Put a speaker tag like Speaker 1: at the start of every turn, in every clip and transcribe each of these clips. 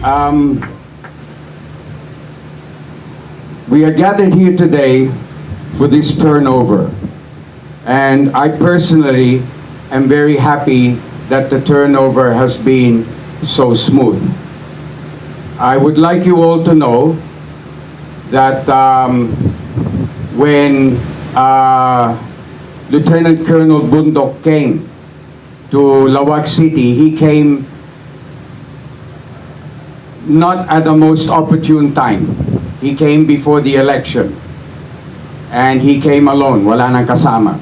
Speaker 1: Um, we are gathered here today for this turnover. And I personally am very happy that the turnover has been so smooth. I would like you all to know that when Lieutenant Colonel Bundok came to Laoag City, he came not at the most opportune time. He came before the election. And he came alone, wala nang kasama.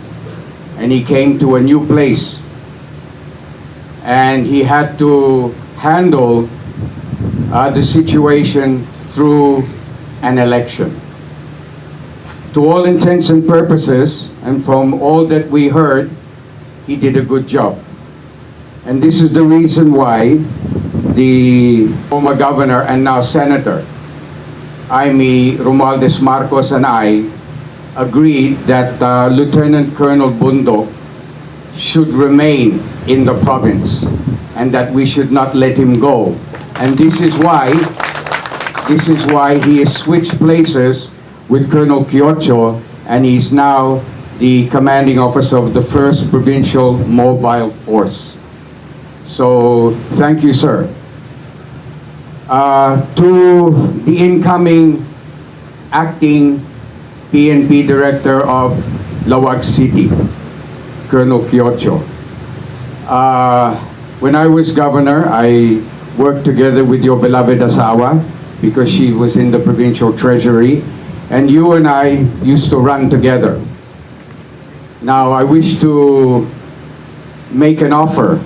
Speaker 1: And he came to a new place. And he had to handle the situation through an election. To all intents and purposes, and from all that we heard, he did a good job. And this is the reason why the former governor and now senator, Amy Romualdez Marcos, and I agreed that Lieutenant Colonel Bundok should remain in the province and that we should not let him go. And this is why he has switched places with Colonel Quiocho, and he's now the commanding officer of the 1st Provincial Mobile Force. So, thank you, sir. To the incoming acting PNP Director of Laoag City, Colonel Quiocho. When I was governor, I worked together with your beloved asawa because she was in the provincial treasury, and you and I used to run together. Now, I wish to make an offer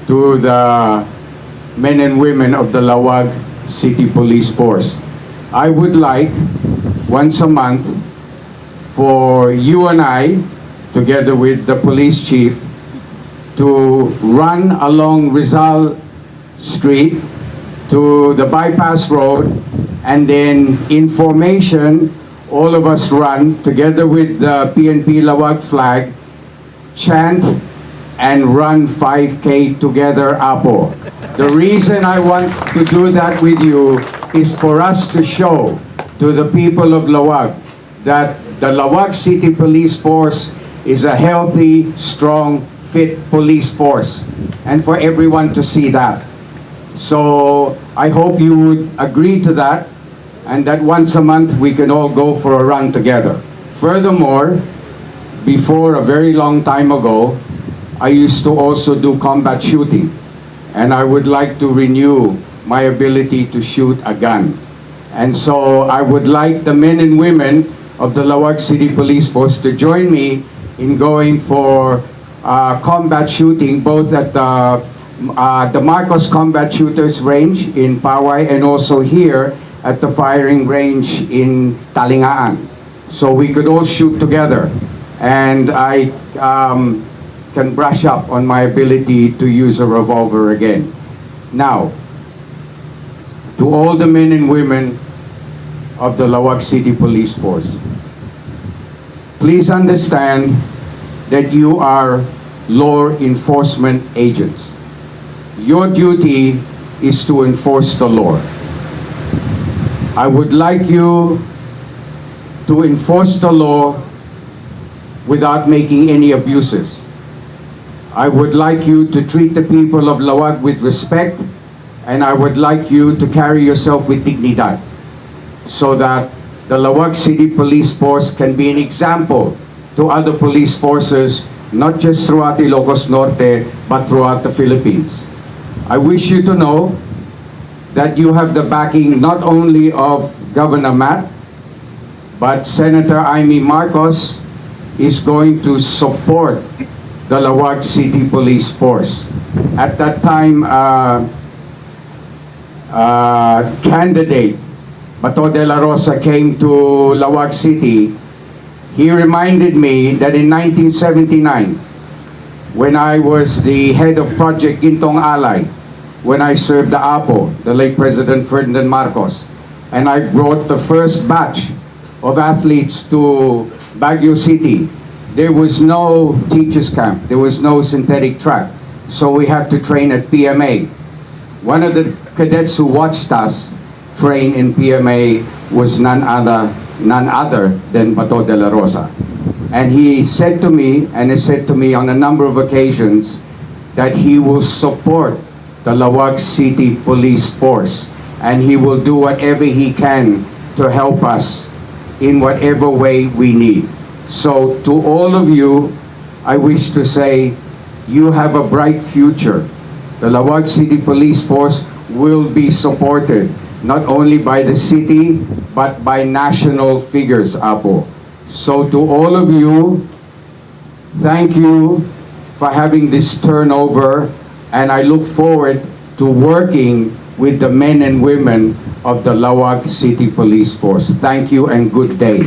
Speaker 1: to the men and women of the Laoag City Police Force. I would like once a month for you and I, together with the police chief, to run along Rizal Street to the bypass road, and then in formation, all of us run together with the PNP Laoag flag, chant and run 5K together, Apo. The reason I want to do that with you is for us to show to the people of Laoag that the Laoag City Police Force is a healthy, strong, fit police force, and for everyone to see that. So I hope you would agree to that, and that once a month we can all go for a run together. Furthermore, before a very long time ago, I used to also do combat shooting, and I would like to renew my ability to shoot a gun. And so I would like the men and women of the Laoag City Police Force to join me in going for combat shooting, both at the Marcos Combat Shooters Range in Paway and also here at the firing range in Talingaan. So we could all shoot together, and I can brush up on my ability to use a revolver again. Now, to all the men and women of the Laoag City Police Force, please understand that you are law enforcement agents. Your duty is to enforce the law. I would like you to enforce the law without making any abuses. I would like you to treat the people of Laoag with respect, and I would like you to carry yourself with dignidad, so that the Laoag City Police Force can be an example to other police forces, not just throughout Ilocos Norte, but throughout the Philippines. I wish you to know that you have the backing not only of Governor Matt, but Senator Amy Marcos is going to support the Laoag City Police Force. At that time, candidate Bato de la Rosa came to Laoag City. He reminded me that in 1979, when I was the head of Project Gintong Alay, when I served the APO, the late President Ferdinand Marcos, and I brought the first batch of athletes to Baguio City, there was no teachers camp, there was no synthetic track, so we had to train at PMA. One of the cadets who watched us train in PMA was none other than Bato de la Rosa. And he said to me, and he said to me on a number of occasions, that he will support the Laoag City Police Force, and he will do whatever he can to help us in whatever way we need. So to all of you, I wish to say, you have a bright future. The Laoag City Police Force will be supported not only by the city, but by national figures, Apo. So to all of you, thank you for having this turnover, and I look forward to working with the men and women of the Laoag City Police Force. Thank you and good day.